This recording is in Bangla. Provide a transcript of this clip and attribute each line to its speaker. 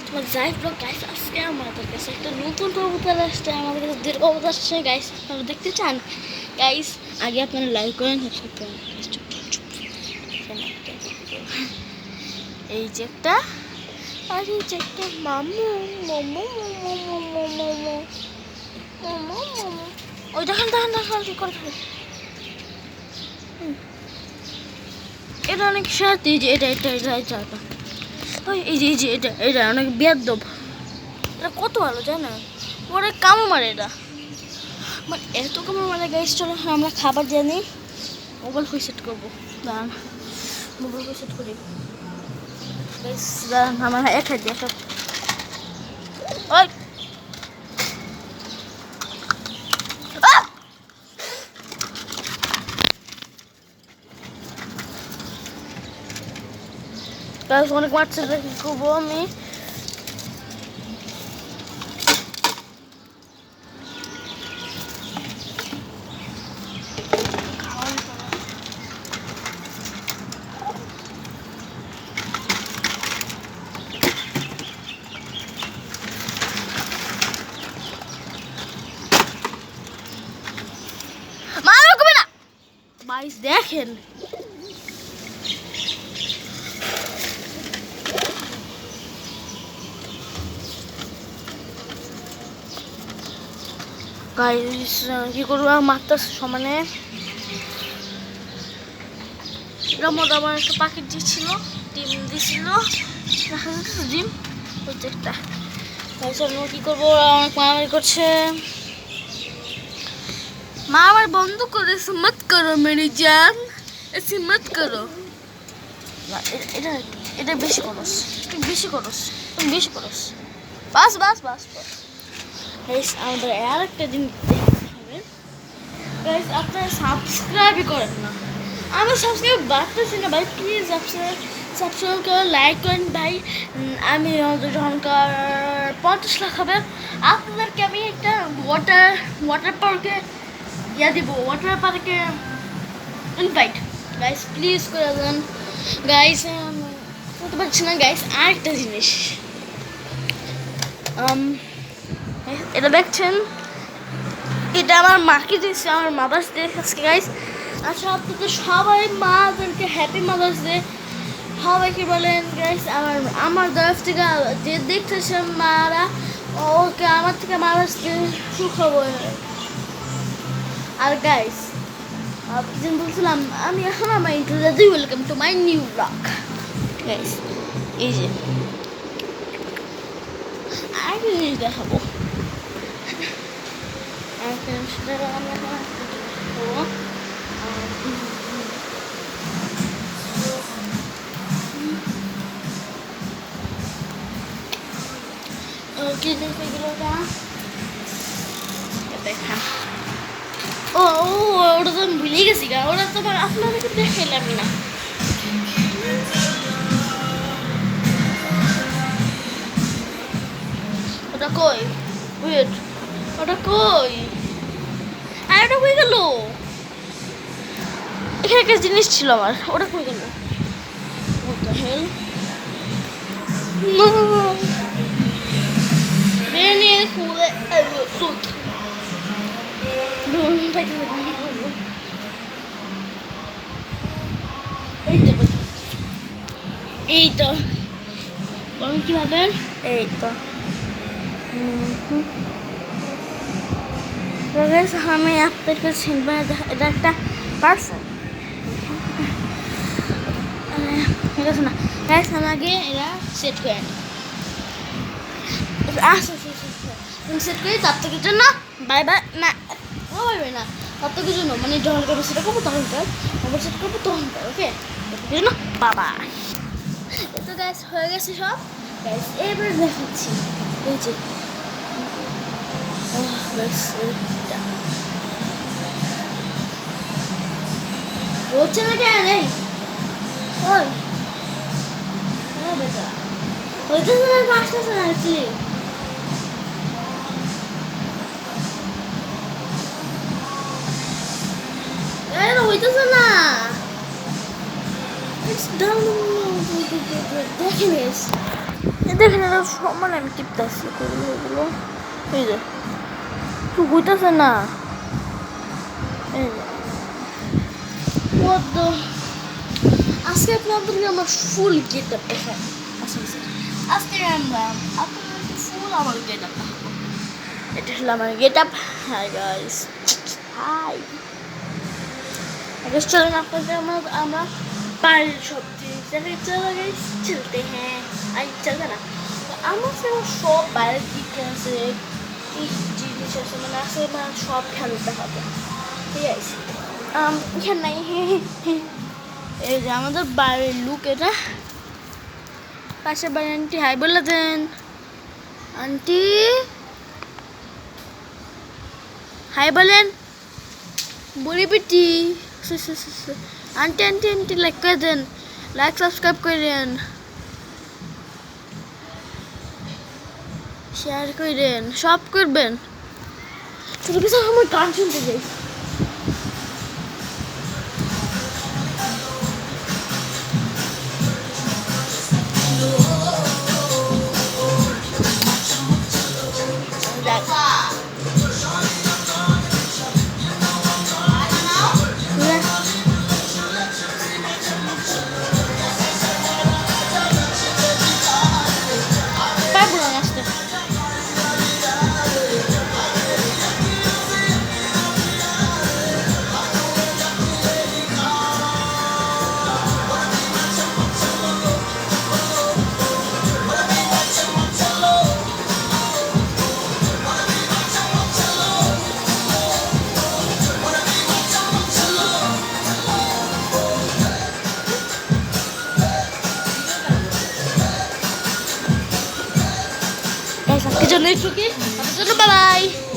Speaker 1: তোমার যাই ব্লগ গাইস, আজকে আমাদের কাছে একটা নতুন কবুতর আসছে, আমাদের কাছে দুটো কবুতর আসছে গাইস, আপনারা দেখতে চান গাইস? আগে আপনারা লাইক করেন, সাবস্ক্রাইব করেন। এই যে একটা, আর এই যে একটা মামু মোমো মোমো মোমো মোমো মোমো মোমো। ওই দেখেন দেখেন দেখেন কি করে এটা অনেক সাথে, যে এটা এটা এটা এটা ওই এই যে এটা এটা অনেক বেয়াদব। এটা কত ভালো জানেন, ওরা কামড় মারে এটা, বাট এত কামড় মারে গাইস। চলো আমরা খাবার দিয়ে নিই, মোবাইল সেট করবো। দাঁড়ান মোবাইল সেট করি গাইস, দাঁড়ান আমার এক হাত দিয়ে সব। ওই গাইস অনেক মারছে, কি করবো আমি? গাইস দেখেন গাইস কি করবো, মারতেছে সমানে। এটার মধ্যে আমার একটা পাখির দিচ্ছিল, ডিম দিছিল, ডিম ওই যে একটা। গাইস আমি কি করবো, অনেক মারামারি করছে। মা আমার বন্ধ করে মত করো মেরি জান, এসে মত করো। এটা এটা বেশি করস, তুমি বেশি করস, তুমি বেশি করস। বাস বাস বাস বাস গাইস, আমাদের আর একটা জিনিস দেখতে হবে গাইস, আপনারা সাবস্ক্রাইবই করেন না। আমি সাবস্ক্রাইব বাড়তেছি না ভাই, প্লিজ সাবস্ক্রাইব করেন, লাইক করেন ভাই। আমি যখনকার 50 লাখ হবে আপনাদেরকে আমি একটা ওয়াটার পার্কে দিব, ওয়াটার পার্কে ইনভাইট গাইস, প্লিজ করে দেন গাইস। বলতে পারছি না গাইস। আর একটা জিনিস, এটা দেখছেন, এটা আমার মাকে দিয়েছে, আমার মাদার্স ডে আজকে গাইস। আচ্ছা আপনাদের সবাই মাদেরকে হ্যাপি মাদার্স ডে সবাইকে বলেন গাইস। আমার তরফ থেকে যে দেখতেছে মারা, ওকে আমার থেকে মাদার্স ডে সুখবর। আর গাইস কিছু বলছিলাম আমি, এখন আমার ইন্টারভিউ দিই, welcome to my new blog guys. এই যে আর কি জিনিস দেখাবো, কি জিনিস এগুলো দেখা। ও ওটা তো আমি ভুলে গেছি গা, ওরা তো আপনাদেরকে দেখাইলাম না। ওটা কই, ওয়েট, ওটা কই, আর ওটা কই গেল? এখানে একটা জিনিস ছিল আমার, ওটা কই গেল? What the hell? No! Beni kule tut. এই তো বলুন কি ভাবেন, এই তো আমি আপনাকে চিনব। এটা একটা পার্সন, ঠিক আছে না গাইস? আমাকে এরা সেট করে সেট করি, তার থেকে জন্য বাই বাই না, বাই না, তার থেকে জন্য মানে যখন করবো সেটা করবো, তখন কর আবার সেট করবো, তখন কর, ওকে? তার থেকে জন্য বাবা। তো গাইস হয়ে গেছে সব গাইস, এবার দেখাচ্ছি। এই যে হচ্ছে না কেন? এই ওই বেটা হইতেছে না, আসতেছে না কি? হইতেছে না, দেখেন দেখেন এটা সমান আমি টিপতেছি এগুলো এই যে একটু হইতেছে না এই যে আজকে আপনাদেরকে আমার ফুল গেট আপ দেখায় আজকে আমরা আপনাদেরকে ফুল আমার গেট আপ দেখাবো এটা হলো আমার get up hi guys hi চলেন আপনাদের আমরা বাইরের সব জিনিস চলতে হ্যাঁ আই চলতে না আমার সব বাইরের দিক আছে কি জিনিস আছে মানে আছে মানে সব খেলতে হবে ঠিক আছে এখানে এই যে আমাদের বাড়ির লুক এটা পাশের বাড়ি আন্টি হাই বলে দেন আন্টি হাই বলেন বুড়ি পিটি আন্টি আন্টি আন্টি লাইক করে দেন লাইক সাবস্ক্রাইব করে দেন শেয়ার করে দেন সব করবেন শুধু কিছু আমার গান শুনতে যাই Guys, aku jangan lagi. Aku jangan bye bye.